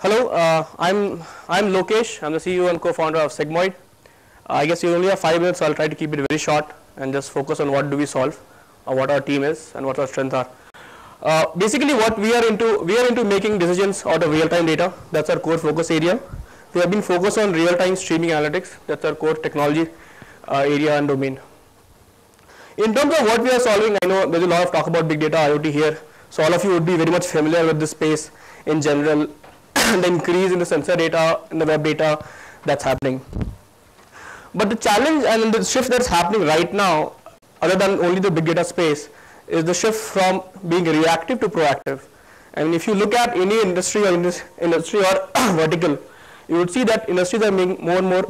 Hello, I'm Lokesh. I'm the CEO and co-founder of Segmoid. I guess you only have 5 minutes, so I'll try to keep it very short and just focus on what do we solve, or what our team is, and what our strengths are. Basically, what we are into making decisions out of real-time data. That's our core focus area. We have been focused on real-time streaming analytics. That's our core technology area and domain. In terms of what we are solving, I know there's a lot of talk about big data IoT here. So all of you would be very much familiar with this space in general. The increase in the sensor data, in the web data that's happening. But the challenge and the shift that's happening right now, other than only the big data space, is the shift from being reactive to proactive. And if you look at any industry or vertical, you would see that industries are being more and more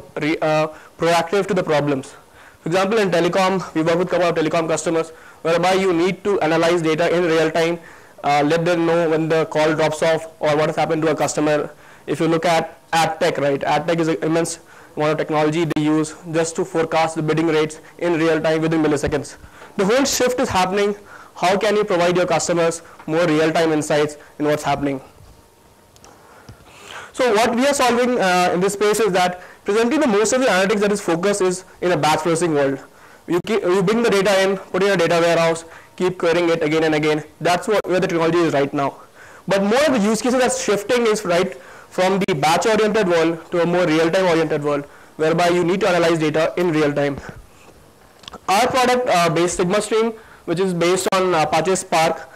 proactive to the problems. For example, in telecom, we work with a couple of telecom customers, whereby you need to analyze data in real time, let them know when the call drops off or what has happened to a customer. If you look at ad tech, right? Ad tech is an immense amount of technology they use just to forecast the bidding rates in real time within milliseconds. The whole shift is happening. How can you provide your customers more real-time insights in what's happening? So what we are solving in this space is that presently the most of the analytics that is focused is in a batch processing world. You bring the data in, put it in a data warehouse, keep querying it again and again. That's where the technology is right now. But more of the use cases that's shifting is right from the batch-oriented world to a more real-time oriented world, whereby you need to analyze data in real time. Our product based Sigma Stream, which is based on Apache Spark.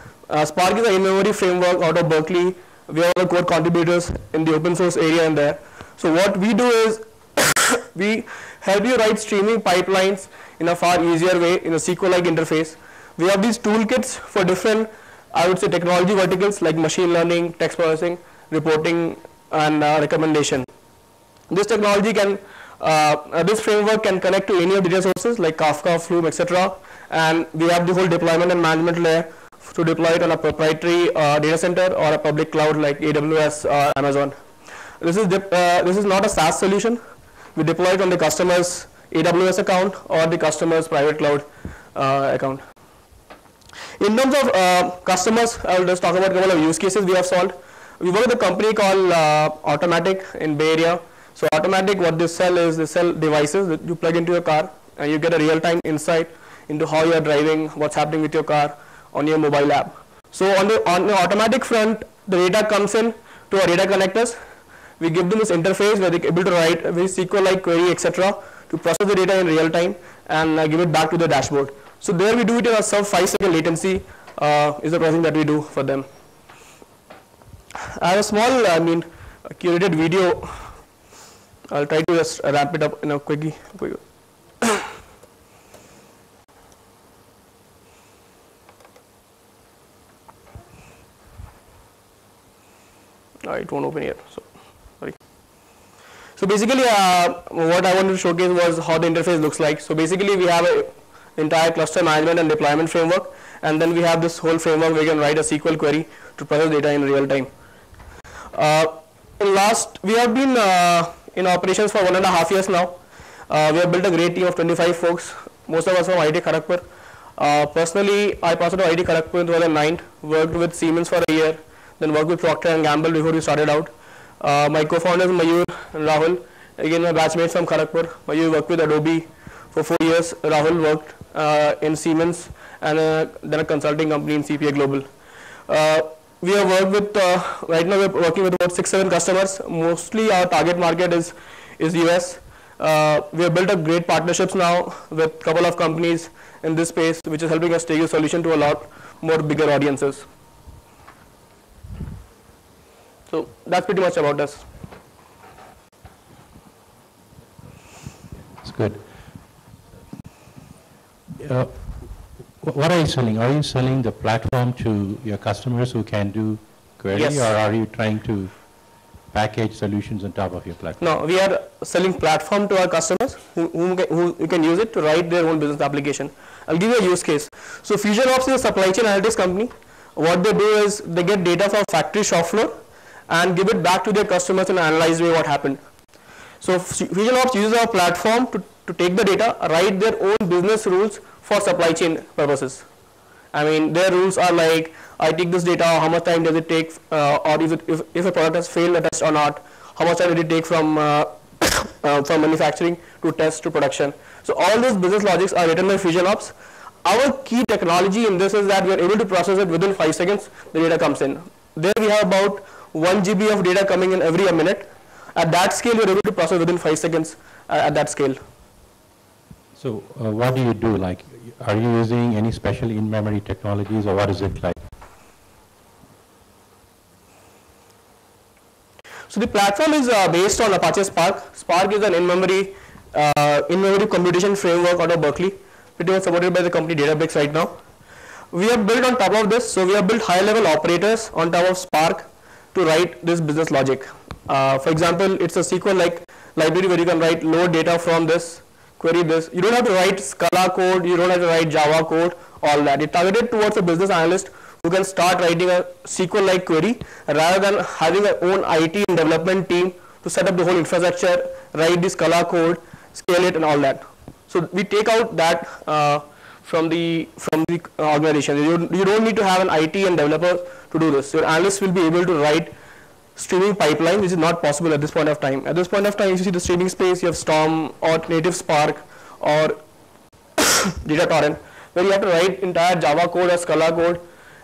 Spark is an in-memory framework out of Berkeley. We are the core contributors in the open source area in there. So what we do is we help you write streaming pipelines in a far easier way in a SQL-like interface. We have these toolkits for different, I would say, technology verticals like machine learning, text processing, reporting, and recommendation. This technology can, this framework can connect to any of the data sources like Kafka, Flume, etc. And we have the whole deployment and management layer to deploy it on a proprietary data center or a public cloud like AWS or Amazon. This is not a SaaS solution. We deploy it on the customer's AWS account or the customer's private cloud account. In terms of customers, I will just talk about a couple of use cases we have solved. We work with a company called Automatic in Bay Area. So Automatic, what they sell is they sell devices that you plug into your car and you get a real-time insight into how you are driving, what's happening with your car on your mobile app. So on the Automatic front, the data comes in to our data connectors. We give them this interface where they're able to write a very SQL-like query, etc., to process the data in real time and give it back to the dashboard. So there we do it in a sub 5-second latency is the processing that we do for them. I have a small, curated video. I'll try to just wrap it up in a quickie. It won't open here, so sorry. So basically, what I wanted to showcase was how the interface looks like. So basically, we have an entire cluster management and deployment framework, and then we have this whole framework where we can write a SQL query to process data in real time. We have been in operations for 1.5 years now. We have built a great team of 25 folks, most of us from IIT Kharagpur. Personally, I passed out of IIT Kharagpur in 2009, worked with Siemens for a year, then worked with Procter & Gamble before we started out. My co-founders Mayur and Rahul, again my batchmates from Kharagpur. Mayur worked with Adobe for 4 years. Rahul worked in Siemens and then a consulting company in CPA Global. We have worked with, right now we're working with about 6-7 customers. Mostly our target market is US. We have built up great partnerships now with a couple of companies in this space, which is helping us take a solution to a lot more bigger audiences. So that's pretty much about us. That's good. What are you selling? Are you selling the platform to your customers who can do query, yes, or are you trying to package solutions on top of your platform? No, we are selling platform to our customers who can use it to write their own business application. I'll give you a use case. So FusionOps is a supply chain analytics company. What they do is they get data from factory shop floor and give it back to their customers in an analyzed way what happened. So FusionOps uses our platform to take the data, write their own business rules for supply chain purposes. I mean, their rules are like, I take this data, how much time does it take, or if a product has failed a test or not, how much time did it take from manufacturing to test to production. So all these business logics are written by FusionOps. Our key technology in this is that we are able to process it within 5 seconds, the data comes in. There we have about 1 GB of data coming in every minute. At that scale, we are able to process within 5 seconds at that scale. So what do you do? Like, are you using any special in-memory technologies, or what is it like? So the platform is based on Apache Spark. Spark is an in-memory computation framework out of Berkeley, pretty much supported by the company Databricks right now. We have built on top of this, so we have built high-level operators on top of Spark to write this business logic. For example, it's a SQL-like library where you can write load data from this, query this. You don't have to write Scala code, you don't have to write Java code, all that. It's targeted towards a business analyst who can start writing a SQL-like query rather than having our own IT and development team to set up the whole infrastructure, write the Scala code, scale it, and all that. So we take out that from the organization. You don't need to have an IT and developer to do this. Your analysts will be able to write streaming pipeline, which is not possible at this point of time. At this point of time, if you see the streaming space, you have Storm or native Spark or Data Torrent, where you have to write entire Java code or Scala code,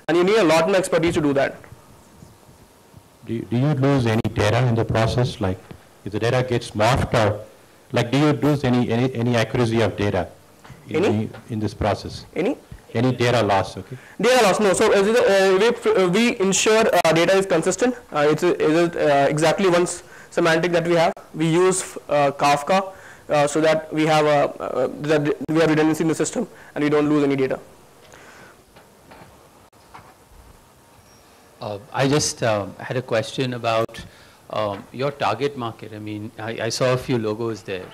and you need a lot more expertise to do that. Do you lose any data in the process? Like, if the data gets morphed, or like, do you lose any accuracy of data in this process? Any data loss? Okay. Data loss, no. So we ensure data is consistent. It's exactly one semantic that we have. We use Kafka so that we have redundancy in the system and we don't lose any data. I just had a question about your target market. I mean, I saw a few logos there.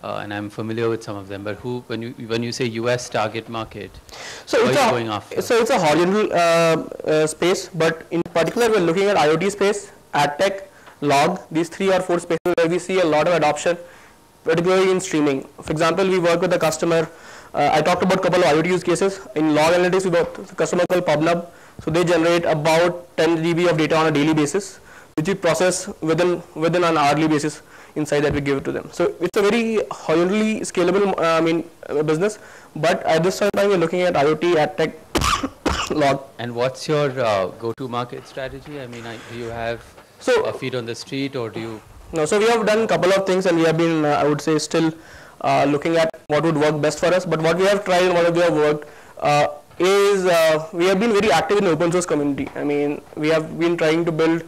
And I'm familiar with some of them, but when you say US target market, so what are you going after? So it's a horizontal space, but in particular we're looking at IoT space, AdTech, log, these 3 or 4 spaces where we see a lot of adoption, particularly in streaming. For example, we work with a customer, I talked about a couple of IoT use cases. In log analytics, we work with a customer called PubNub. So they generate about 10 GB of data on a daily basis, which we process within an hourly basis inside that we give it to them. So it's a very horizontally scalable business, but at this time we're looking at IoT, AdTech, log. And what's your go-to-market strategy? I mean, do you have a feet on the street, or do you? No, so we have done a couple of things, and we have been, I would say, still looking at what would work best for us. But what we have tried and what we have worked is we have been very active in the open source community. I mean, we have been trying to build,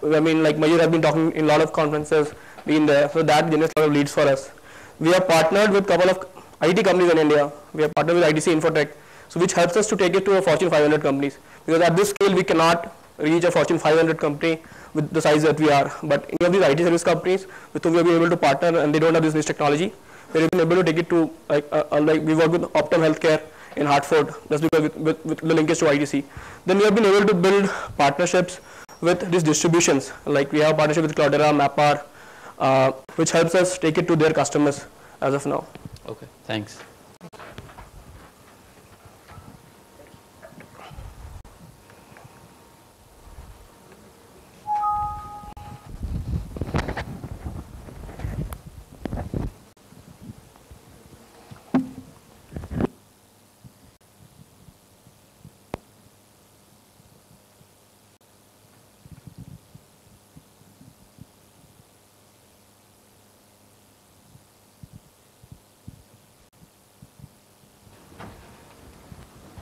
like Mayur has been talking in a lot of conferences, been there, so that generates a lot of leads for us. We have partnered with a couple of IT companies in India. We have partnered with ITC Infotech, so which helps us to take it to a Fortune 500 companies. Because at this scale, we cannot reach a Fortune 500 company with the size that we are. But any of these IT service companies with whom we have been able to partner and they don't have this niche technology, we have been able to take it to, like we work with Optum Healthcare in Hartford, that's because with the linkage to ITC. Then we have been able to build partnerships with these distributions, like we have a partnership with Cloudera, Mapr, which helps us take it to their customers as of now. Okay, thanks.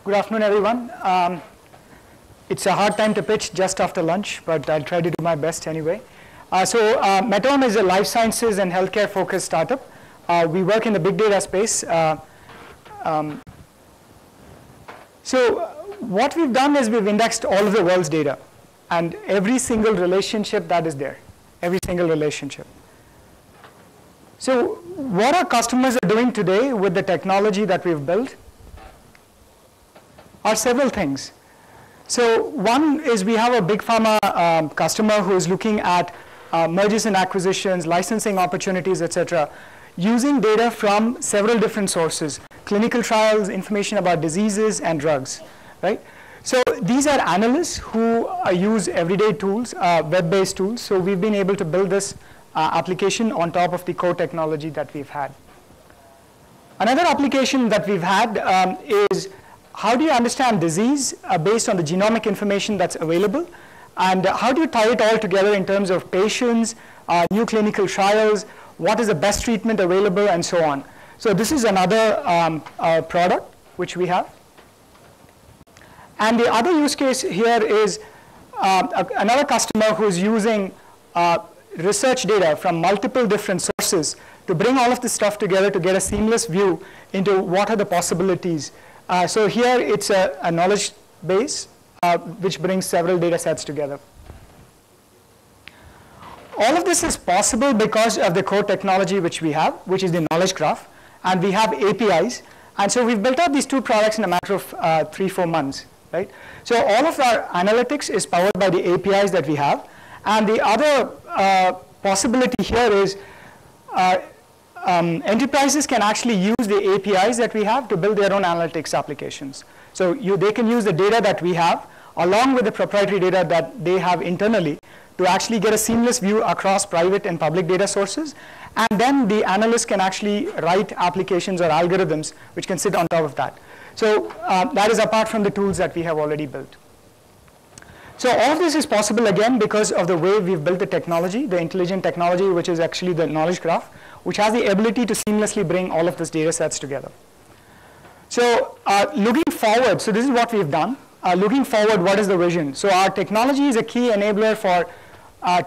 Good afternoon, everyone. It's a hard time to pitch just after lunch, but I'll try to do my best anyway. Meton is a life sciences and healthcare focused startup. We work in the big data space. So what we've done is we've indexed all of the world's data and every single relationship that is there, every single relationship. So what our customers are doing today with the technology that we've built are several things. So one is we have a big pharma customer who is looking at mergers and acquisitions, licensing opportunities, etc., using data from several different sources, clinical trials, information about diseases and drugs. right? So these are analysts who use everyday tools, web-based tools. So we've been able to build this application on top of the core technology that we've had. Another application that we've had is how do you understand disease based on the genomic information that's available, and how do you tie it all together in terms of patients, new clinical trials, what is the best treatment available, and so on. So this is another product which we have. And the other use case here is another customer who's using research data from multiple different sources to bring all of this stuff together to get a seamless view into what are the possibilities. So here it's a knowledge base which brings several data sets together. All of this is possible because of the core technology which we have, which is the knowledge graph, and we have APIs. And so we've built out these two products in a matter of 3-4 months. Right? So all of our analytics is powered by the APIs that we have. And the other possibility here is enterprises can actually use the APIs that we have to build their own analytics applications. So they can use the data that we have along with the proprietary data that they have internally to actually get a seamless view across private and public data sources. And then the analysts can actually write applications or algorithms which can sit on top of that. So that is apart from the tools that we have already built. So all of this is possible again because of the way we've built the technology, the intelligent technology, which is actually the knowledge graph, which has the ability to seamlessly bring all of these data sets together. So looking forward, so this is what we've done. Looking forward, what is the vision? So our technology is a key enabler for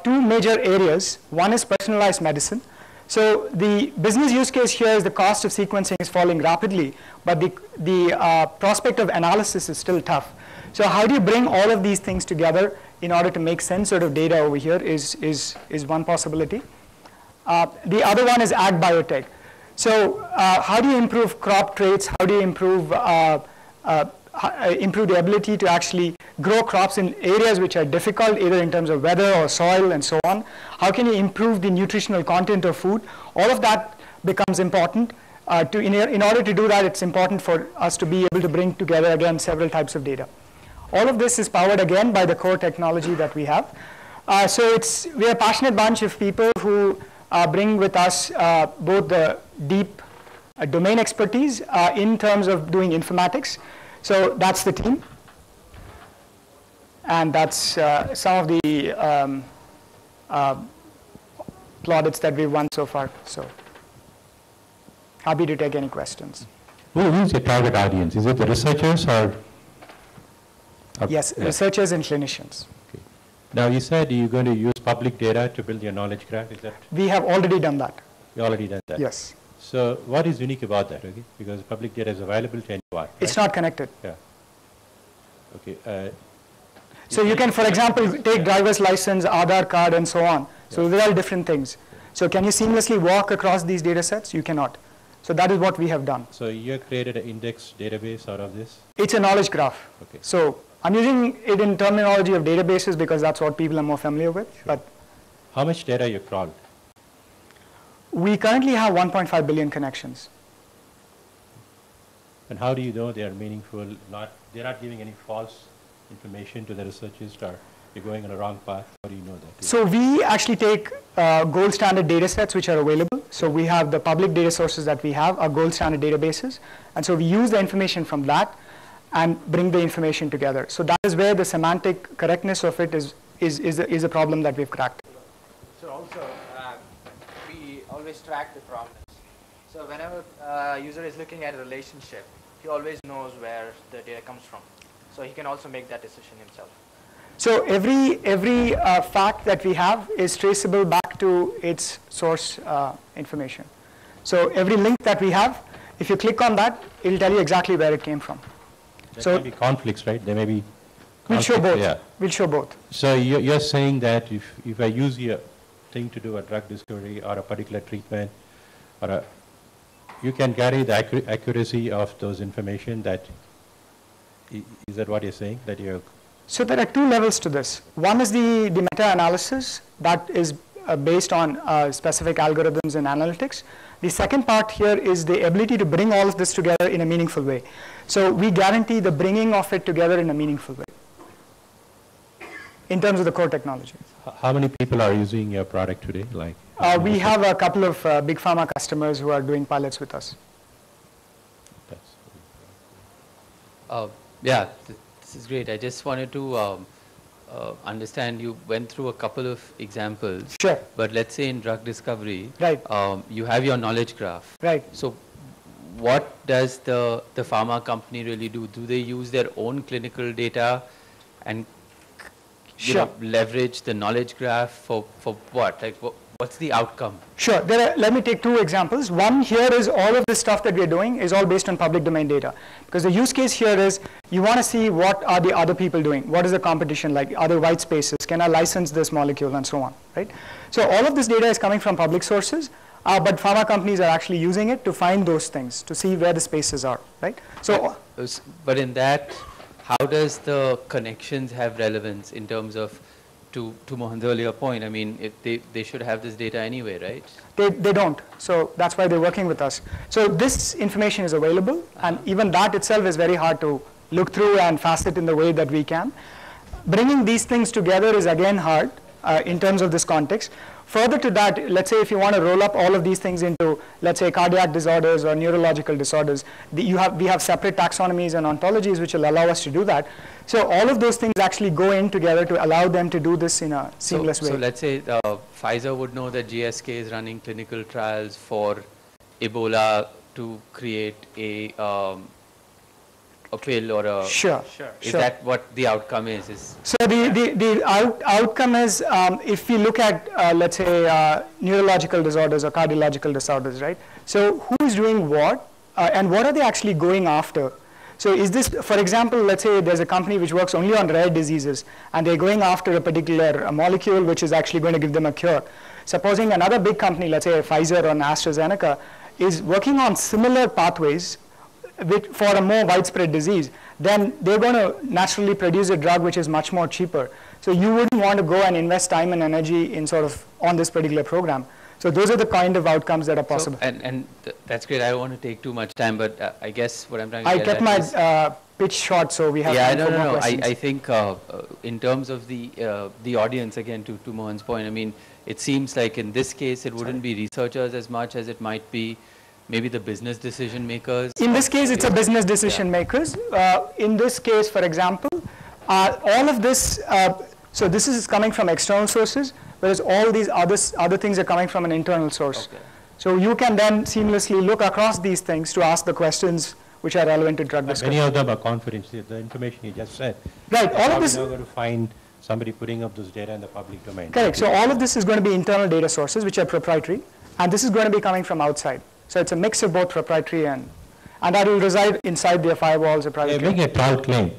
two major areas. One is personalized medicine. So the business use case here is the cost of sequencing is falling rapidly, but the prospect of analysis is still tough. So how do you bring all of these things together in order to make sense out of data over here is one possibility. The other one is ag biotech. So how do you improve crop traits? How do you improve the ability to actually grow crops in areas which are difficult, either in terms of weather or soil and so on? How can you improve the nutritional content of food? All of that becomes important. In order to do that, it's important for us to be able to bring together, again, several types of data. All of this is powered, again, by the core technology that we have. So we're a passionate bunch of people who bring with us both the deep domain expertise in terms of doing informatics. So that's the team. And that's some of the plaudits that we've won so far. So happy to take any questions. Who is your target audience? Is it the researchers or? Yes, yeah. Researchers and clinicians. Okay. Now you said you're going to use public data to build your knowledge graph. Is that? We have already done that. You already done that? Yes. So what is unique about that? Okay, because public data is available to anyone. Right? It's not connected. Yeah. Okay. So you can, for example, take driver's license, Aadhaar card, and so on. So they're all different things. So can you seamlessly walk across these data sets? You cannot. So that is what we have done. So you created an index database out of this? It's a knowledge graph. Okay. So I'm using it in terminology of databases because that's what people are more familiar with. Sure. But how much data you crawled? We currently have 1.5 billion connections. And how do you know they are meaningful? They're not giving any false information to the researchers, or you're going on a wrong path? How do you know that? So we actually take gold standard data sets which are available. So we have the public data sources that we have are gold standard databases. And so we use the information from that and bring the information together. So that is where the semantic correctness of it is a problem that we've cracked. So also, we always track the provenance. So whenever a user is looking at a relationship, he always knows where the data comes from. So he can also make that decision himself. So every fact that we have is traceable back to its source information. So every link that we have, if you click on that, it'll tell you exactly where it came from. There may be conflicts, right? There may be conflicts. We'll show both. Yeah. We'll show both. So you're saying that if I use your thing to do a drug discovery or a particular treatment, or you can carry the accuracy of those information. Is that what you're saying? That you're. So there are two levels to this. One is the meta-analysis that is based on specific algorithms and analytics. The second part here is the ability to bring all of this together in a meaningful way. So we guarantee the bringing of it together in a meaningful way in terms of the core technology. How many people are using your product today? Like we have a couple of big pharma customers who are doing pilots with us. Yeah, this is great. I just wanted to understand, you went through a couple of examples. Sure. But let's say in drug discovery, right. You have your knowledge graph. Right. So what does the pharma company really do? Do they use their own clinical data and sure. leverage the knowledge graph for what? Like what's the outcome? Sure. Let me take two examples. One here is all of this stuff that we're doing is all based on public domain data. Because the use case here is you want to see what are the other people doing. What is the competition like? Are there white spaces? Can I license this molecule and so on, right? So all of this data is coming from public sources, but pharma companies are actually using it to find those things, to see where the spaces are, right? So, but in that, how does the connections have relevance in terms of, to Mohan's earlier point, I mean, if they should have this data anyway, right? They don't. So that's why they're working with us. So this information is available, and even that itself is very hard to look through and facet in the way that we can. Bringing these things together is again hard in terms of this context. Further to that, let's say if you want to roll up all of these things into, let's say, cardiac disorders or neurological disorders, we have separate taxonomies and ontologies which will allow us to do that. So all of those things actually go in together to allow them to do this in a seamless way. So let's say Pfizer would know that GSK is running clinical trials for Ebola to create a pill or a... Sure. Is that what the outcome is? So the outcome is, if we look at, let's say, neurological disorders or cardiological disorders, right? So who is doing what, and what are they actually going after? So is this, for example, let's say there's a company which works only on rare diseases, and they're going after a particular molecule which is actually going to give them a cure. Supposing another big company, let's say Pfizer or AstraZeneca, is working on similar pathways for a more widespread disease, then they're going to naturally produce a drug which is much more cheaper. So you wouldn't want to go and invest time and energy in sort of on this particular program. So those are the kind of outcomes that are possible. So, that's great. I don't want to take too much time, but I guess what I'm trying to I kept my pitch short, so we have time for more questions. I think in terms of the audience, again, to Mohan's point, I mean, it seems like in this case, it wouldn't be researchers as much as it might be maybe the business decision makers. In this case, it's a business decision makers. In this case, for example, all of this, so this is coming from external sources, whereas all these other things are coming from an internal source. Okay. So you can then seamlessly look across these things to ask the questions which are relevant to drug discovery. Many of them are confidential, the information you just said. Right, all of this. You're not going to find somebody putting up this data in the public domain. Correct, so all of this is going to be internal data sources which are proprietary, and this is going to be coming from outside. So it's a mix of both proprietary and that will reside inside their firewalls or private. Making a tall claim.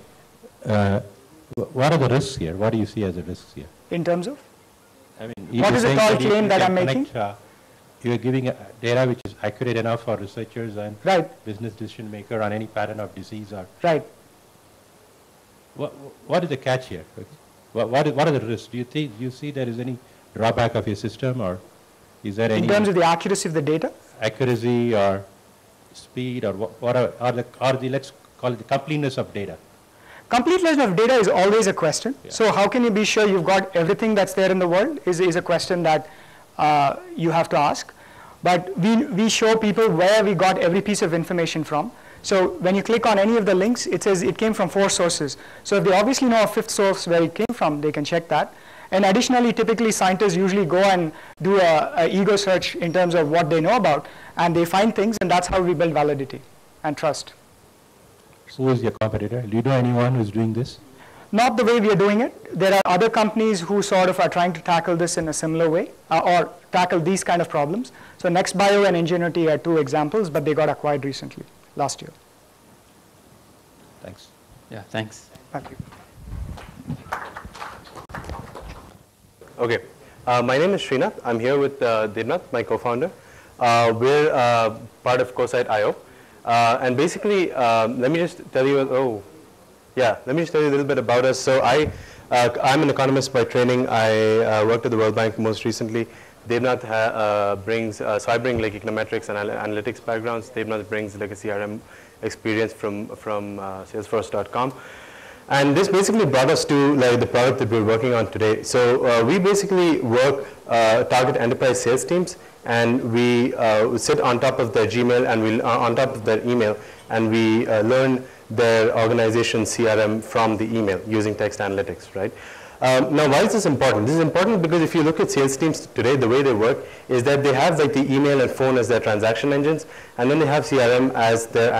What are the risks here? What do you see as the risks here? In terms of? I mean, what is a tall claim that I'm making? You are giving data which is accurate enough for researchers and right. business decision maker on any pattern of disease. Or right. What is the catch here? What are the risks? Do you see there is any drawback of your system, or is there any? In terms of the accuracy of the data? Accuracy or speed, or what are the let's call it the completeness of data? Completeness of data is always a question. Yeah. So how can you be sure you've got everything that's there in the world is a question that you have to ask. But we show people where we got every piece of information from. So when you click on any of the links, it says it came from 4 sources. So if they obviously know a 5th source where it came from, they can check that. And additionally, typically scientists usually go and do a ego search in terms of what they know about, and they find things, and that's how we build validity and trust. Who is your competitor? Do you know anyone who's doing this? Not the way we are doing it. There are other companies who sort of are trying to tackle this in a similar way, or tackle these kind of problems. So NextBio and Ingenuity are 2 examples, but they got acquired recently, last year. Thanks. Yeah, thanks. Thank you. Okay, my name is Srinath. I'm here with Dirnath, my co-founder. We're part of CoSite.io, and basically, let me just tell you. Let me just tell you a little bit about us. So I'm an economist by training. I worked at the World Bank most recently. Devnath brings, so I bring like econometrics and analytics backgrounds. Devnath brings like a CRM experience from Salesforce.com. And this basically brought us to like the product that we're working on today. So we basically target enterprise sales teams, and we sit on top of their Gmail and we on top of their email, and we learn their organization CRM from the email using text analytics, right? Now, why is this important? This is important because if you look at sales teams today, the way they work is that they have like the email and phone as their transaction engines, and then they have CRM as their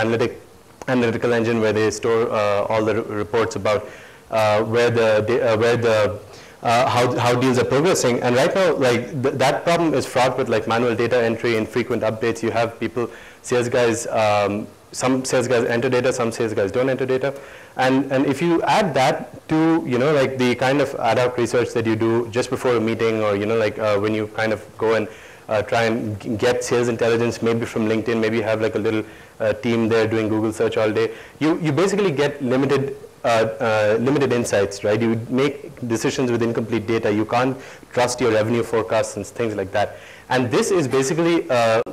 analytical engine where they store all the reports about how deals are progressing. And right now, like that problem is fraught with like manual data entry and frequent updates. You have people, sales guys, some sales guys enter data, some sales guys don't enter data. And if you add that to, like the kind of ad hoc research that you do just before a meeting, or, like when you kind of go and try and get sales intelligence, maybe from LinkedIn, maybe you have like a little team there doing Google search all day, you basically get limited insights, right? You make decisions with incomplete data. You can't trust your revenue forecasts and things like that. And this is basically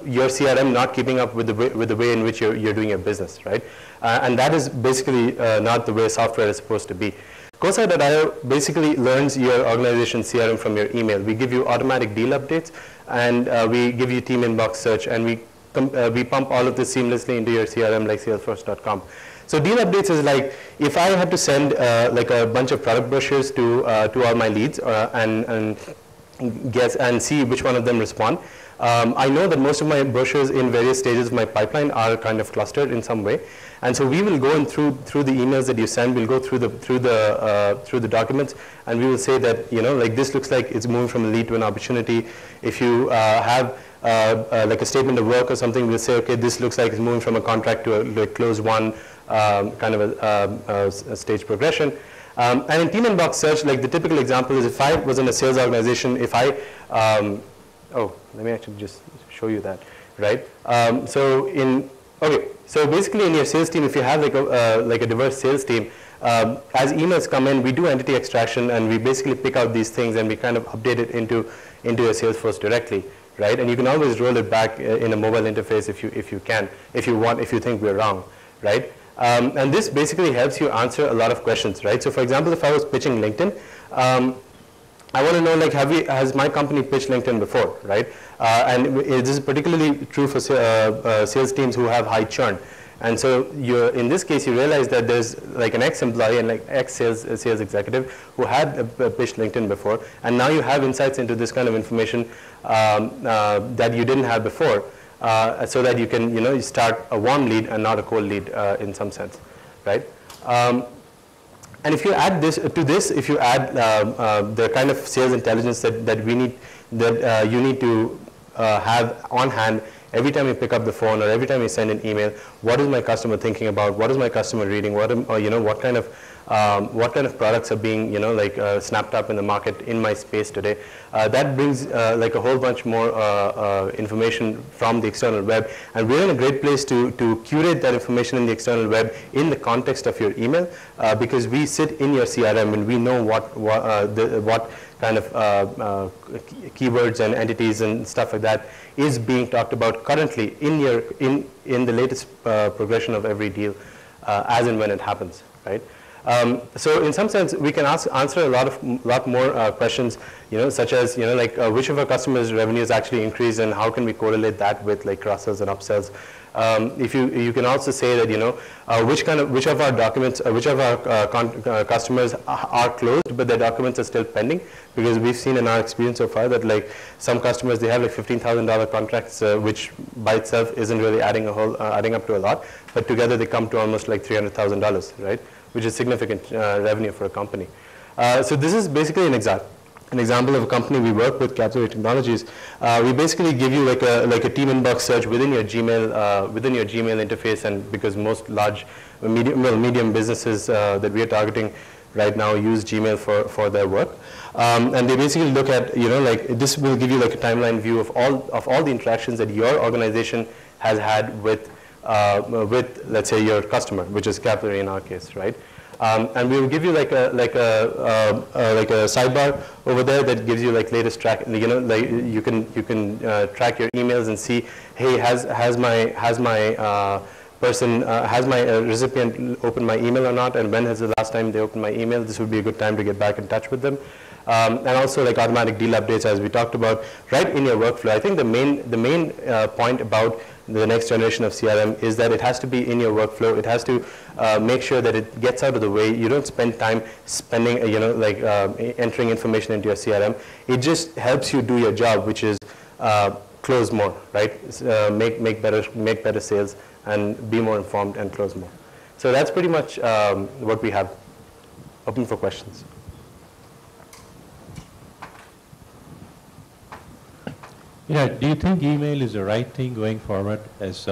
your CRM not keeping up with the way in which you're doing your business, right? And that is basically not the way software is supposed to be. Cosight.io basically learns your organization CRM from your email. We give you automatic deal updates, and we give you team inbox search, and we pump all of this seamlessly into your CRM like Salesforce.com. So deal updates is like if I had to send like a bunch of product brochures to all my leads and see which one of them respond. I know that most of my brochures in various stages of my pipeline are kind of clustered in some way, and so we will go in through the emails that you send. We'll go through the documents, and we will say that like this looks like it's moving from a lead to an opportunity. If you have like a statement of work or something, we'll say, okay, this looks like it's moving from a contract to a close one kind of a stage progression. And in team inbox search, like the typical example is if I was in a sales organization, if I let me actually just show you that, right? So basically in your sales team, if you have like a diverse sales team, as emails come in, we do entity extraction, and we basically pick out these things and we kind of update it into your Salesforce directly, right? And you can always roll it back in a mobile interface if you think we're wrong, right? And this basically helps you answer a lot of questions, right? So for example, if I was pitching LinkedIn, I want to know, like, has my company pitched LinkedIn before, right? And this is particularly true for sales teams who have high churn. And so in this case, you realize that there's like an ex-employee and like ex-sales executive who had pitched LinkedIn before, and now you have insights into this kind of information that you didn't have before, so that you can you start a warm lead and not a cold lead in some sense, right? And if you add this to this, if you add the kind of sales intelligence that we need, that you need to have on hand every time you pick up the phone or every time you send an email, what is my customer thinking about? What is my customer reading? What kind of products are being snapped up in the market in my space today? That brings like a whole bunch more information from the external web, and we're in a great place to curate that information in the external web in the context of your email, because we sit in your CRM and we know what kind of keywords and entities and stuff like that is being talked about currently in the latest progression of every deal, as and when it happens, right? So in some sense, we can answer a lot more questions, such as which of our customers' revenues actually increase, and how can we correlate that with like cross-sells and upsells. If you can also say that which of our documents, which of our customers are closed, but their documents are still pending, because we've seen in our experience so far that like some customers, they have like $15,000 contracts, which by itself isn't really adding up to a lot, but together they come to almost like $300,000, right? Which is significant revenue for a company. So this is basically an example of a company we work with, Capillary Technologies. We basically give you like a team inbox search within your Gmail interface, and because most large, medium businesses that we are targeting right now use Gmail for their work, and they basically look at this will give you like a timeline view of all the interactions that your organization has had with let's say your customer, which is Capillary in our case, right? And we will give you like a sidebar over there that gives you like latest track. You know, like you can track your emails and see, hey, has my recipient opened my email or not, and when has the last time they opened my email? This would be a good time to get back in touch with them. And also like automatic deal updates, as we talked about, right in your workflow. I think the main point about the next generation of CRM is that it has to be in your workflow. It has to make sure that it gets out of the way. You don't spend time spending, entering information into your CRM. It just helps you do your job, which is close more, right? Make better sales and be more informed and close more. So that's pretty much what we have. Open for questions. Yeah, do you think email is the right thing going forward as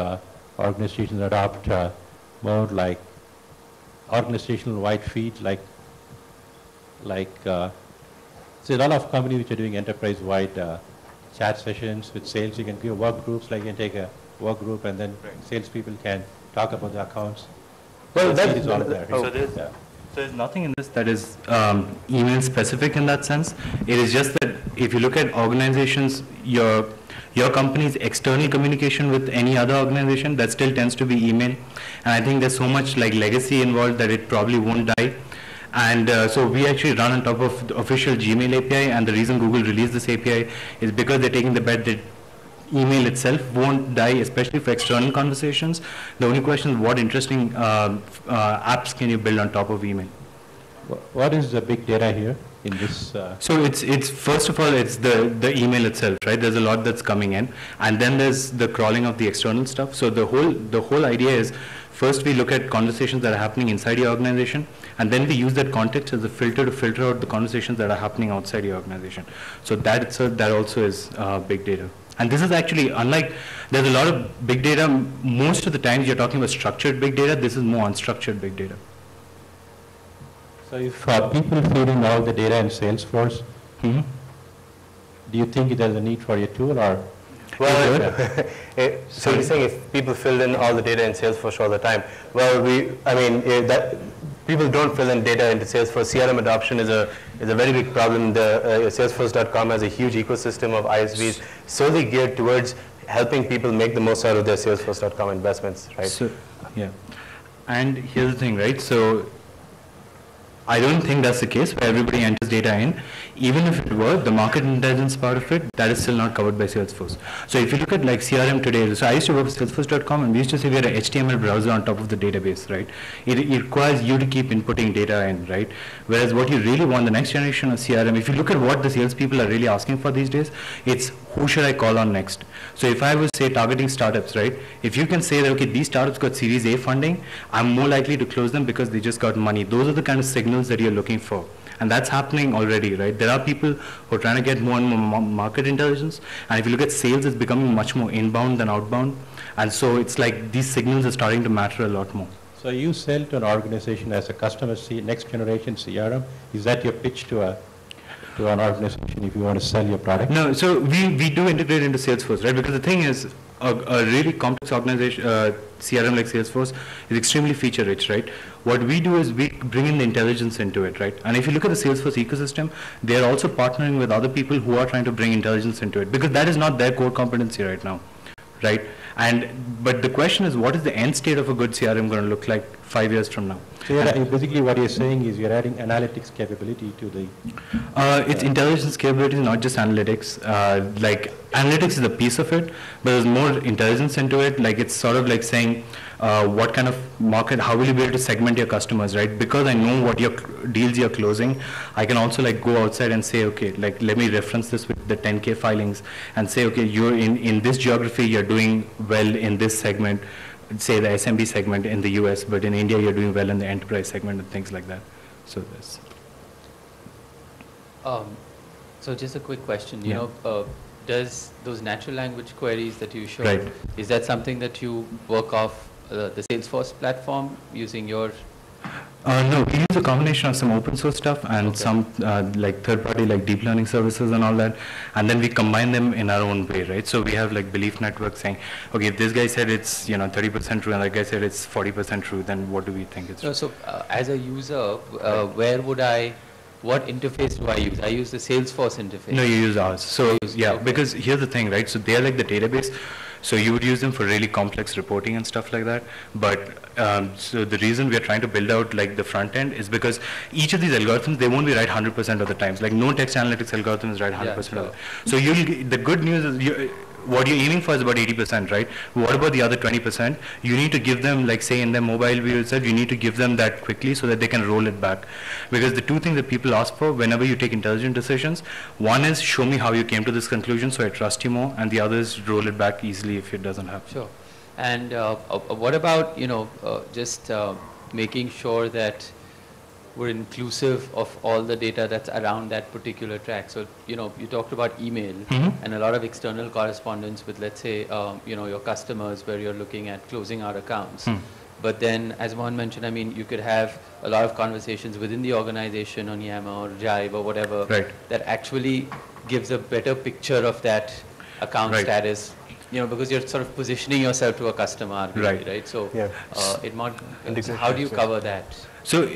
organizations adopt more like organizational wide feed, so a lot of companies which are doing enterprise-wide chat sessions with sales. You can give work groups, like you can take a work group and then salespeople can talk about the accounts. Well, that is all there. So there's nothing in this that is email specific in that sense. It is just that if you look at organizations, your company's external communication with any other organization, that still tends to be email. And I think there's so much like legacy involved that it probably won't die. And so we actually run on top of the official Gmail API, and the reason Google released this API is because they're taking the bet that email itself won't die, especially for external conversations. The only question is what interesting apps can you build on top of email? What is the big data here in this? So it's first of all, it's the email itself, right? There's a lot that's coming in, and then there's the crawling of the external stuff. So the whole idea is, first we look at conversations that are happening inside your organization, and then we use that context as a filter to filter out the conversations that are happening outside your organization. So that also is big data. And this is actually, unlike, there's a lot of big data, most of the times you're talking about structured big data, this is more unstructured big data. So if people feed in all the data in Salesforce, do you think there's a need for a tool, or? Well, so you're saying if people filled in all the data in Salesforce all the time? Well, people don't fill in data into Salesforce. CRM adoption is a very big problem. Salesforce.com has a huge ecosystem of ISVs solely geared towards helping people make the most out of their Salesforce.com investments, right? So, yeah. And here's the thing, right? So I don't think that's the case where everybody enters data in. Even if it were, the market intelligence part of it, that is still not covered by Salesforce. So if you look at like CRM today, so I used to work with Salesforce.com, and we used to say we had an HTML browser on top of the database, right? It requires you to keep inputting data in, right? Whereas what you really want, the next generation of CRM, if you look at what the salespeople are really asking for these days, it's who should I call on next? So if I was, say, targeting startups, right? If you can say that, okay, these startups got Series A funding, I'm more likely to close them because they just got money. Those are the kind of signals that you're looking for. And that's happening already, right? There are people who are trying to get more and more market intelligence. And if you look at sales, it's becoming much more inbound than outbound. And so it's like these signals are starting to matter a lot more. So you sell to an organization as a customer next generation CRM. Is that your pitch to an organization if you want to sell your product? No, so we do integrate into Salesforce, right? Because the thing is, a really complex organization, CRM like Salesforce, is extremely feature rich, right? What we do is we bring in the intelligence into it, right? And if you look at the Salesforce ecosystem, they are also partnering with other people who are trying to bring intelligence into it, because that is not their core competency right now, right? But the question is, what is the end state of a good CRM going to look like 5 years from now? So basically what you're saying is you're adding analytics capability to the... it's intelligence capability, not just analytics. Like analytics is a piece of it, but there's more intelligence into it. Like it's sort of like saying what kind of market, how will you be able to segment your customers, right? Because I know what your deals you're closing, I can also like go outside and say, okay, like let me reference this with the 10K filings and say, okay, you're in this geography, you're doing well in this segment, say the SMB segment in the US, but in India you're doing well in the enterprise segment and things like that. So this. So just a quick question, you know, does those natural language queries that you showed, Right. is that something that you work off the Salesforce platform using your No, we use a combination of some open source stuff and some like third party like deep learning services and all that, and then we combine them in our own way, right? So we have like belief networks saying, okay, if this guy said it's 30% true and that guy said it's 40% true, then what do we think it's true? So as a user, what interface do I use? I use the Salesforce interface. No, you use ours. So yeah, because here's the thing, right? So they're like the database. So you would use them for really complex reporting and stuff like that. But so the reason we are trying to build out like the front end is because each of these algorithms, they won't be right 100% of the times. Like no text analytics algorithm is right 100% of the time. So the good news is what you're aiming for is about 80%, right? What about the other 20%? You need to give them, like say in their mobile view itself, you need to give them that quickly so that they can roll it back. Because the two things that people ask for whenever you take intelligent decisions, one is show me how you came to this conclusion so I trust you more, and the other is roll it back easily if it doesn't happen. Sure. And what about, just making sure that we're inclusive of all the data that's around that particular track. So, you talked about email and a lot of external correspondence with, let's say, your customers where you're looking at closing out accounts. But then, as Mohan mentioned, I mean, you could have a lot of conversations within the organization on Yammer or Jive or whatever that actually gives a better picture of that account status. Because you're sort of positioning yourself to a customer, arguably, right? So, how do you cover that? So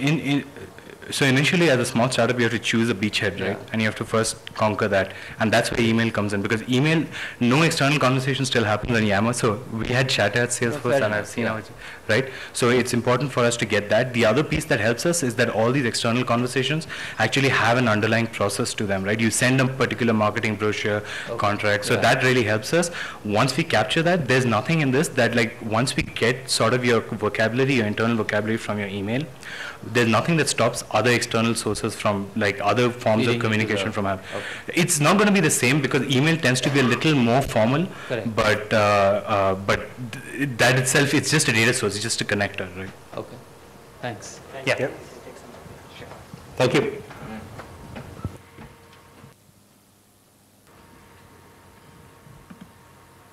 so initially as a small startup, you have to choose a beachhead, right? And you have to first conquer that. And that's where email comes in, because email, no external conversation still happens on Yammer. So we had chatter at Salesforce and I've seen how it's, right? So it's important for us to get that. The other piece that helps us is that all these external conversations actually have an underlying process to them, right? You send a particular marketing brochure, contract. So that really helps us. Once we capture that, there's nothing in this that like, once we get sort of your vocabulary, your internal vocabulary from your email, there's nothing that stops other external sources from like other forms of communication from happening. It's not going to be the same because email tends to be a little more formal, but that itself, it's just a data source, it's just a connector, right? Okay, thanks. Yeah. Thank you.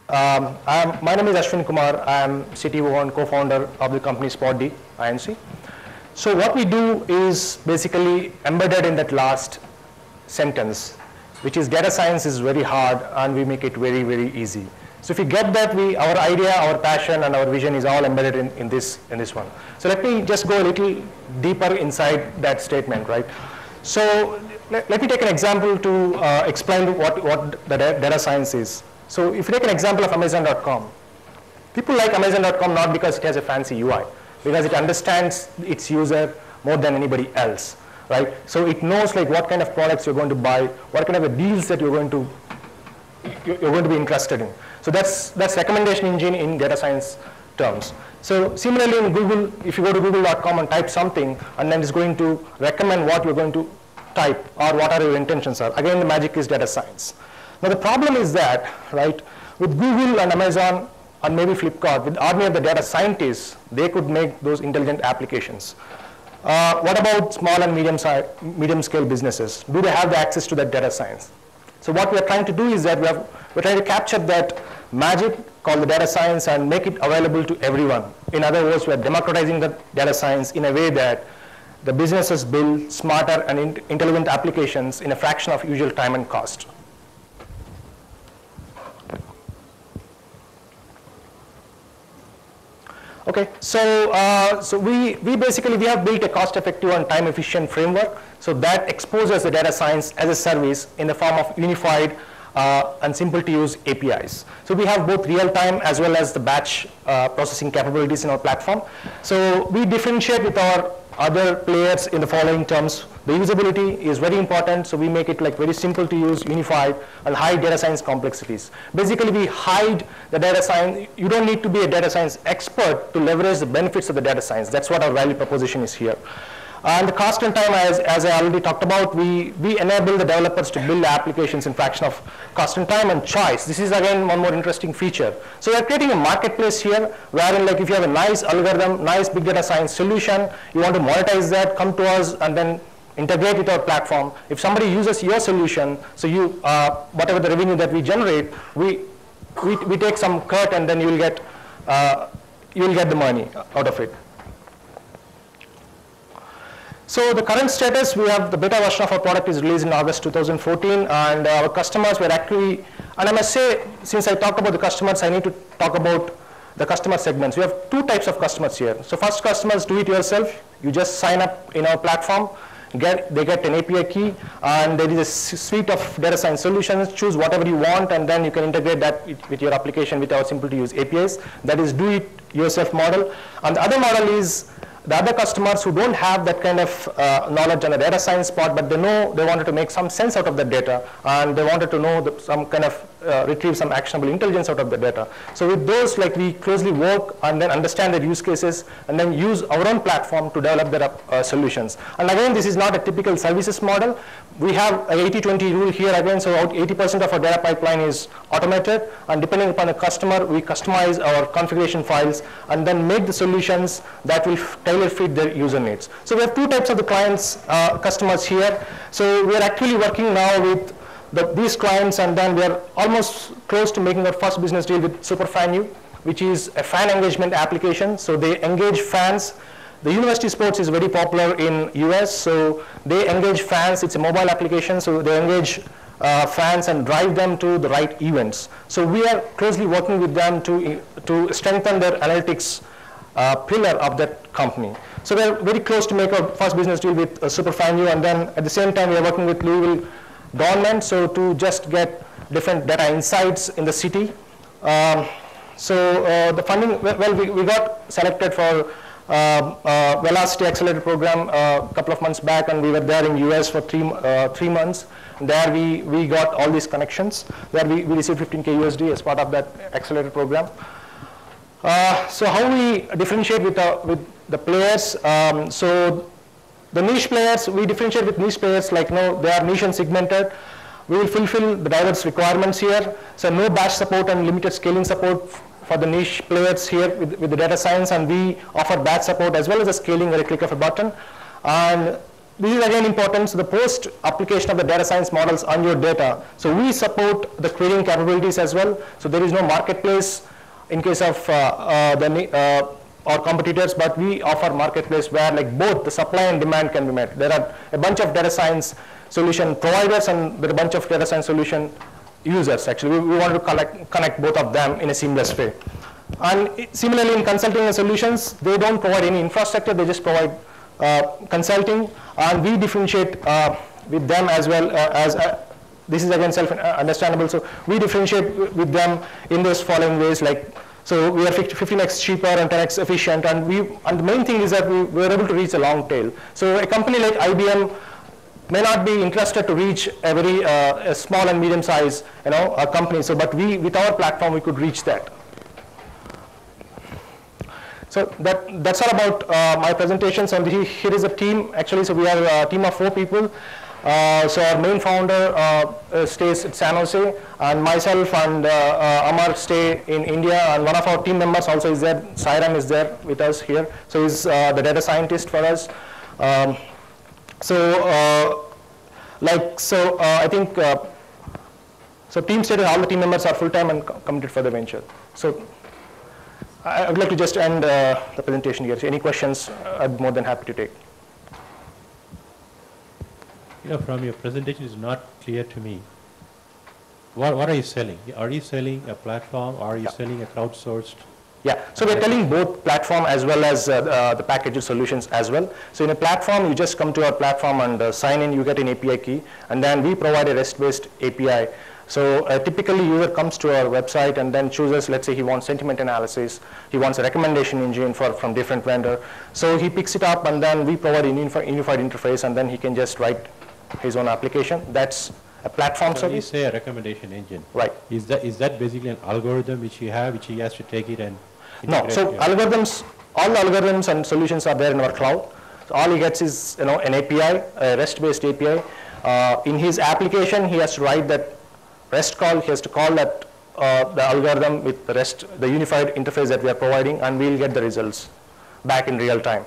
My name is Ashwin Kumar. I am CTO and co-founder of the company SpotD, INC. So what we do is basically embedded in that last sentence, which is data science is very hard and we make it very, very easy. So if you get that, our idea, our passion and our vision is all embedded in this one. So let me just go a little deeper inside that statement, right? So let me take an example to explain what the data science is. So if you take an example of Amazon.com, people like Amazon.com not because it has a fancy UI, because it understands its user more than anybody else, right? So it knows like what kind of products you're going to buy, what kind of deals that you're going to be interested in. So that's recommendation engine in data science terms. So similarly in Google, if you go to google.com and type something, and then it's going to recommend what you're going to type or what are your intentions are. Again, the magic is data science. Now the problem is that, right, with Google and Amazon and maybe Flipkart, with army of the data scientists, they could make those intelligent applications. What about small and medium scale businesses? Do they have the access to that data science? So what we're trying to do is that we're trying to capture that magic called the data science and make it available to everyone. In other words, we're democratizing the data science in a way that the businesses build smarter and intelligent applications in a fraction of usual time and cost. Okay, so we have built a cost-effective and time-efficient framework. So that exposes the data science as a service in the form of unified and simple-to-use APIs. So we have both real-time as well as the batch processing capabilities in our platform. So we differentiate with our other players in the following terms. The usability is very important, so we make it like very simple to use, unified, and high data science complexities. Basically, we hide the data science. You don't need to be a data science expert to leverage the benefits of the data science. That's what our value proposition is here. And the cost and time, as I already talked about, we enable the developers to build applications in fraction of cost and time and choice. This is again one more interesting feature. So we are creating a marketplace here, wherein like if you have a nice algorithm, nice big data science solution, you want to monetize that, come to us and then integrate with our platform. If somebody uses your solution, so you whatever the revenue that we generate, we take some cut and then you will get the money out of it. So the current status, we have the beta version of our product is released in August 2014, and our customers were actually, and I must say, since I talked about the customers, I need to talk about the customer segments. We have two types of customers here. So first, customers do it yourself. You just sign up in our platform, they get an API key, and there is a suite of data science solutions. Choose whatever you want, and then you can integrate that with your application with our simple to use APIs. That is do it yourself model. And the other model is the other customers who don't have that kind of knowledge on the data science part, but they know they wanted to make some sense out of the data, and they wanted to know some kind of retrieve some actionable intelligence out of the data. So with those, like, we closely work and then understand their use cases and then use our own platform to develop their solutions. And again, this is not a typical services model. We have a 80-20 rule here again, so about 80% of our data pipeline is automated, and depending upon the customer, we customize our configuration files and then make the solutions that will tailor fit their user needs. So we have two types of the clients, customers here. So we are actually working now with these clients, and then we are almost close to making our first business deal with SuperFanU, which is a fan engagement application. So they engage fans. The university sports is very popular in US, so they engage fans. It's a mobile application, so they engage fans and drive them to the right events. So we are closely working with them to strengthen their analytics pillar of that company. So we're very close to make our first business deal with SuperFanU, and then at the same time we are working with Louisville government, so to just get different data insights in the city. The funding, well, we got selected for Velocity Accelerator program a couple of months back, and we were there in US for 3 months. There we got all these connections. There we received 15K USD as part of that accelerator program. So how we differentiate with the players? So the niche players, we differentiate with niche players, like, they are niche and segmented. We will fulfill the diverse requirements here. So no batch support and limited scaling support for the niche players here with the data science, and we offer batch support as well as the scaling at a click of a button. And this is again important, so the post application of the data science models on your data. So we support the querying capabilities as well. So there is no marketplace in case of our competitors, but we offer marketplace where, like, both the supply and demand can be met. There are a bunch of data science solution providers, and there are a bunch of data science solution users. Actually, we want to connect both of them in a seamless way. And similarly, in consulting and solutions, they don't provide any infrastructure, they just provide consulting, and we differentiate with them as well as this is again self-understandable. So we differentiate with them in those following ways, like, so we are 15x cheaper and 10x efficient, and the main thing is that we are able to reach a long tail. So a company like IBM may not be interested to reach a very a small and medium size, company. So, but with our platform, we could reach that. So that's all about my presentation. So here is a team actually. So we are a team of 4 people. So our main founder stays at San Jose, and myself and Amar stay in India, and one of our team members also is there. Sairam is there with us here. So he's the data scientist for us. I think so team stated all the team members are full-time and committed for the venture. So I would like to just end the presentation here. So any questions, I'd be more than happy to take. From your presentation, it's not clear to me. What are you selling? Are you selling a platform, or are you selling a crowdsourced? Yeah, so we're telling both platform as well as the packaged solutions as well. So in a platform, you just come to our platform and sign in, you get an API key, and then we provide a REST-based API. So typically, user comes to our website and then chooses, let's say he wants sentiment analysis, he wants a recommendation engine from different vendor. So he picks it up, and then we provide a unified interface, and then he can just write his own application. That's a platform service. You say a recommendation engine. Right. Is that basically an algorithm which you have, which he has to take it and No, so algorithms, all the algorithms and solutions are there in our cloud. So all he gets is an API, a REST-based API. In his application, he has to write that REST call. He has to call that the algorithm with the REST, the unified interface that we are providing, and we'll get the results back in real time.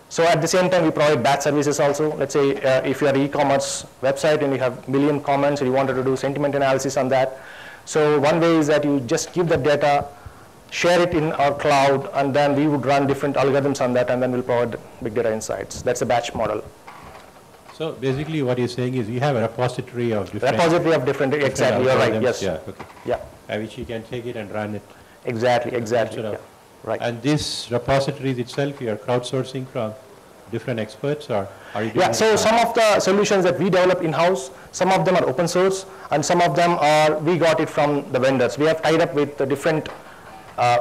So at the same time, we provide batch services also. Let's say if you are an e-commerce website and you have million comments and you wanted to do sentiment analysis on that. So one way is that you just give the data share it in our cloud, and then we would run different algorithms on that, and then we'll provide big data insights. That's a batch model. So basically what you're saying is you have a repository of different... Exactly, you're right, yes. Yeah, okay. Yeah. Which you can take it and run it. Exactly. Yeah. Right. And this repositories itself, you are crowdsourcing from different experts, or are you doing... Yeah, so some of the solutions that we develop in-house, some of them are open source, and some of them are, we got it from the vendors. We have tied up with the different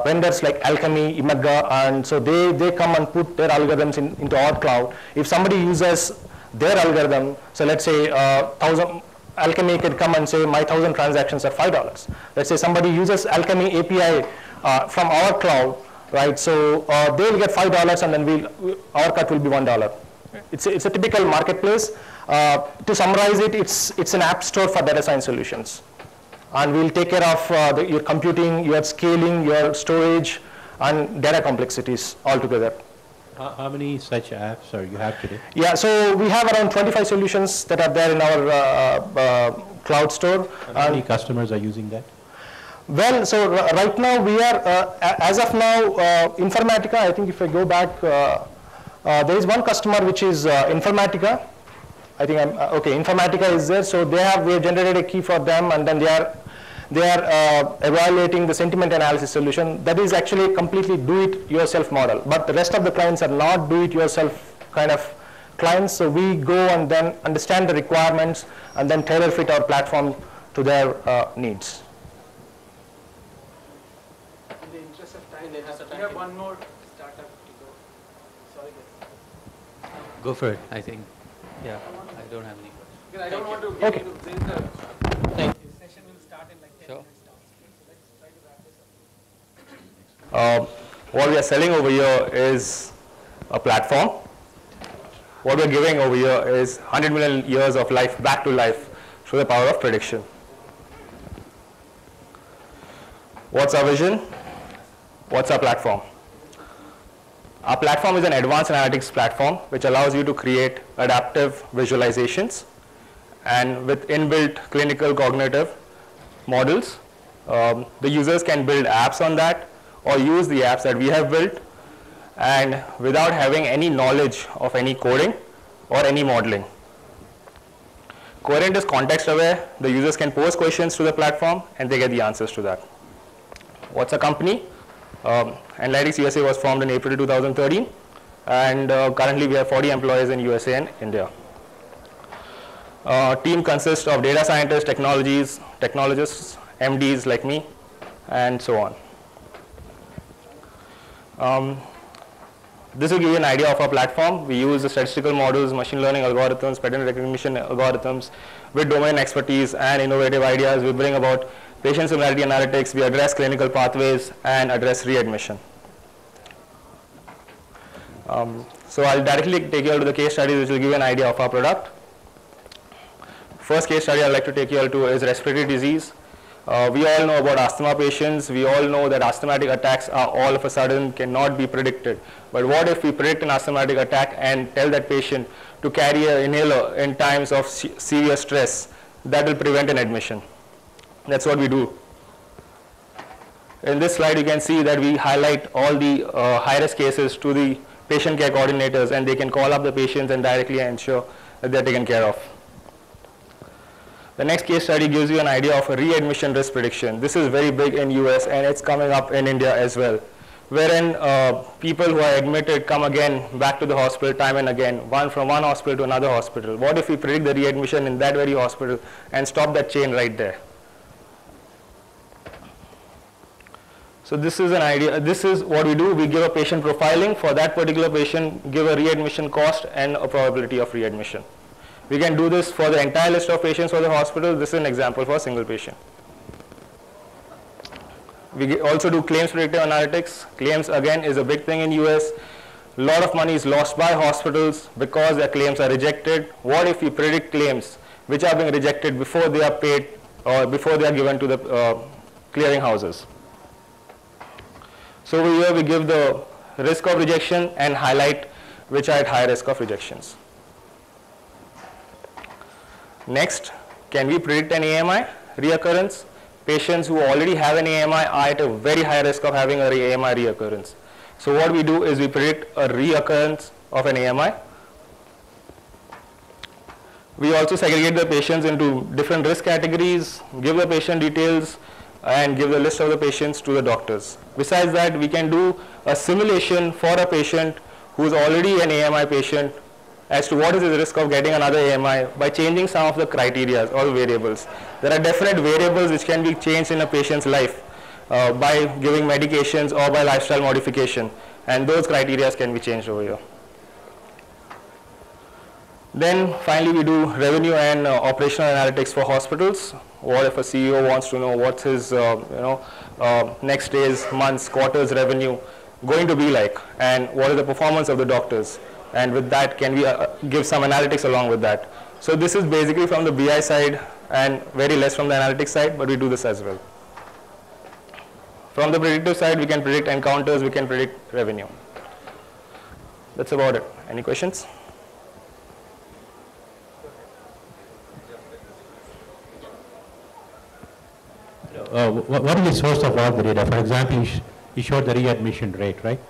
vendors like Alchemy, Imaga, and so they come and put their algorithms into our cloud. If somebody uses their algorithm, so let's say Alchemy can come and say my 1,000 transactions are $5. Let's say somebody uses Alchemy API from our cloud, right? So they'll get $5, and then our cut will be $1. It's a typical marketplace. To summarize it, it's an app store for data science solutions. And we'll take care of your computing, your scaling, your storage, and data complexities altogether. How many such apps you have today? Yeah, so we have around 25 solutions that are there in our cloud store. How many customers are using that? Well, so right now we are, as of now, Informatica, I think if I go back, there is one customer which is Informatica. I think Informatica is there, so we have generated a key for them, and then they are evaluating the sentiment analysis solution. That is actually a completely do-it-yourself model, but the rest of the clients are not do-it-yourself kind of clients, so we go and then understand the requirements and then tailor fit our platform to their needs. In the interest of time, we have one more startup to go. Sorry, guys. Go for it, I think. Yeah, I don't have any questions. Because I don't want to get into this. Thank you. The session will start in like 10 Sure. minutes. So let's try to wrap this up. What we are selling over here is a platform. What we're giving over here is 100 million years of life back to life through the power of prediction. What's our vision? What's our platform? Our platform is an advanced analytics platform which allows you to create adaptive visualizations, and with inbuilt clinical cognitive models, the users can build apps on that or use the apps that we have built, and without having any knowledge of any coding or any modeling. Coherent is context aware. The users can pose questions to the platform and they get the answers to that. What's a company? Analytics USA was formed in April 2013, and currently we have 40 employees in USA and India. Team consists of data scientists, technologists, MDs like me, and so on. This will give you an idea of our platform. We use the statistical models, machine learning algorithms, pattern recognition algorithms with domain expertise and innovative ideas. We bring about patient similarity analytics, we address clinical pathways, and address readmission. So I'll directly take you all to the case studies which will give you an idea of our product. First case study I'd like to take you all to is respiratory disease. We all know about asthma patients. We all know that asthmatic attacks are all of a sudden cannot be predicted. But what if we predict an asthmatic attack and tell that patient to carry an inhaler in times of severe stress? That will prevent an admission. That's what we do. In this slide you can see that we highlight all the high-risk cases to the patient care coordinators, and they can call up the patients and directly ensure that they're taken care of. The next case study gives you an idea of a readmission risk prediction. This is very big in US and it's coming up in India as well, wherein people who are admitted come again back to the hospital time and again, from one hospital to another hospital. What if we predict the readmission in that very hospital and stop that chain right there? So this is an idea. This is what we do. We give a patient profiling for that particular patient, give a readmission cost and a probability of readmission. We can do this for the entire list of patients for the hospital. This is an example for a single patient. We also do claims predictive analytics. Claims again is a big thing in US. A lot of money is lost by hospitals because their claims are rejected. What if we predict claims which are being rejected before they are paid or before they are given to the clearing houses? So over here we give the risk of rejection and highlight which are at high risk of rejections. Next, can we predict an AMI reoccurrence? patients who already have an AMI are at a very high risk of having an AMI reoccurrence. So what we do is we predict a reoccurrence of an AMI. We also segregate the patients into different risk categories, give the patient details, and give the list of the patients to the doctors. Besides that, we can do a simulation for a patient who is already an AMI patient as to what is his risk of getting another AMI by changing some of the criteria or variables. There are definite variables which can be changed in a patient's life by giving medications or by lifestyle modification, and those criteria can be changed over here. Then finally we do revenue and operational analytics for hospitals. What if a CEO wants to know what's his next day's, month's, quarter's revenue going to be like, and what is the performance of the doctors, and with that can we give some analytics along with that. So this is basically from the BI side and very less from the analytics side, but we do this as well. From the predictive side, we can predict encounters, we can predict revenue. That's about it. Any questions? What is the source of all the data? For example, you showed the readmission rate, right?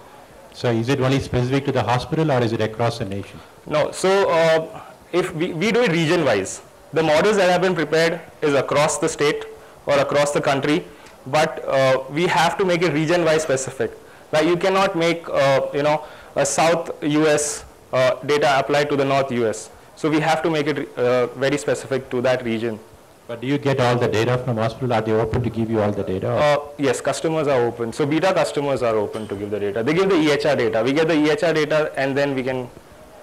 So is it only specific to the hospital or is it across the nation? No, so if we do it region-wise. The models that have been prepared is across the state or across the country, but we have to make it region-wise specific. Like you cannot make a South US data applied to the North US. So we have to make it very specific to that region. But do you get all the data from hospital? Are they open to give you all the data? Yes, customers are open. So beta customers are open to give the data. They give the EHR data. We get the EHR data and then we can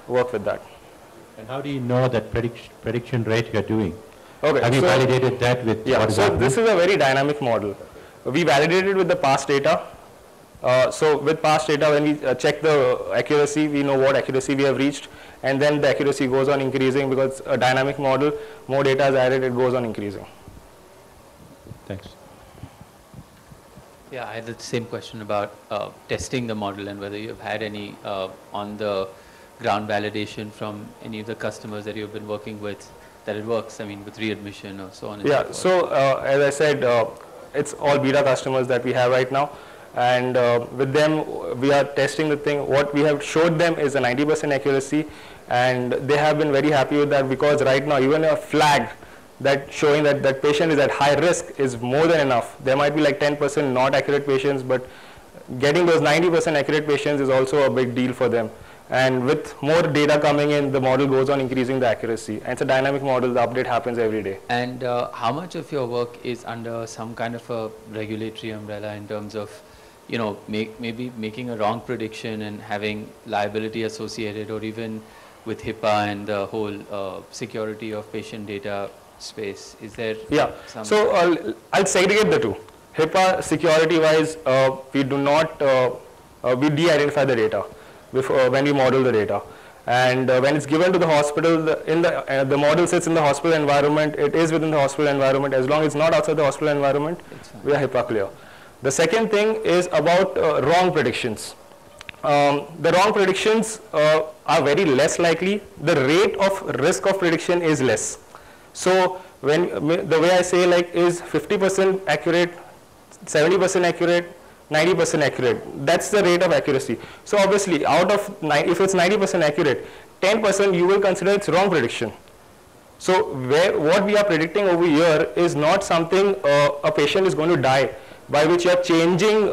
work with that. And how do you know that prediction rate you're doing? Okay, have you validated that with what is so happening? This is a very dynamic model. We validated with the past data. So with past data, when we check the accuracy, we know what accuracy we have reached, and then the accuracy goes on increasing because a dynamic model, more data is added, it goes on increasing. Thanks. Yeah, I had the same question about testing the model and whether you've had any on the ground validation from any of the customers that you've been working with that it works, I mean with readmission or so on and so forth. So as I said, it's all beta customers that we have right now. And with them, we are testing the thing. What we have showed them is a 90% accuracy, and they have been very happy with that because right now, even a flag that showing that that patient is at high risk is more than enough. There might be like 10% not accurate patients, but getting those 90% accurate patients is also a big deal for them. And with more data coming in, the model goes on increasing the accuracy. And it's a dynamic model, the update happens every day. And how much of your work is under some kind of a regulatory umbrella in terms of maybe making a wrong prediction and having liability associated, or even with HIPAA and the whole security of patient data space? Is there some... So I'll segregate the two. HIPAA security-wise, we do not, we de-identify the data before, when we model the data. And when it's given to the hospital, the model sits in the hospital environment, it is within the hospital environment. As long as it's not outside the hospital environment, we are HIPAA clear. The second thing is about wrong predictions. The wrong predictions are very less likely. The rate of risk of prediction is less. So when the way I say like is 50% accurate, 70% accurate, 90% accurate. That's the rate of accuracy. So obviously out of, if it's 90% accurate, 10% you will consider it's wrong prediction. So what we are predicting over here is not something a patient is going to die, by which you are changing,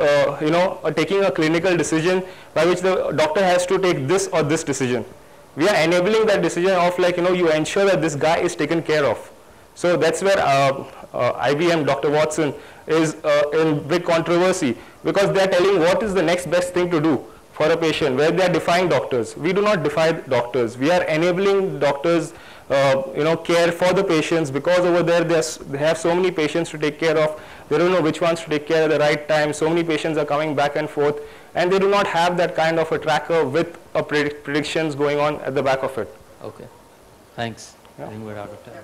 taking a clinical decision by which the doctor has to take this or this decision. We are enabling that decision of like, you ensure that this guy is taken care of. So that's where IBM, Dr. Watson, is in big controversy, because they are telling what is the next best thing to do for a patient, where they are defying doctors. We do not defy doctors. We are enabling doctors care for the patients, because over there they have so many patients to take care of. They don't know which ones to take care at the right time. So many patients are coming back and forth, and they do not have that kind of a tracker with a predictions going on at the back of it. Okay, thanks. I think we're out of time.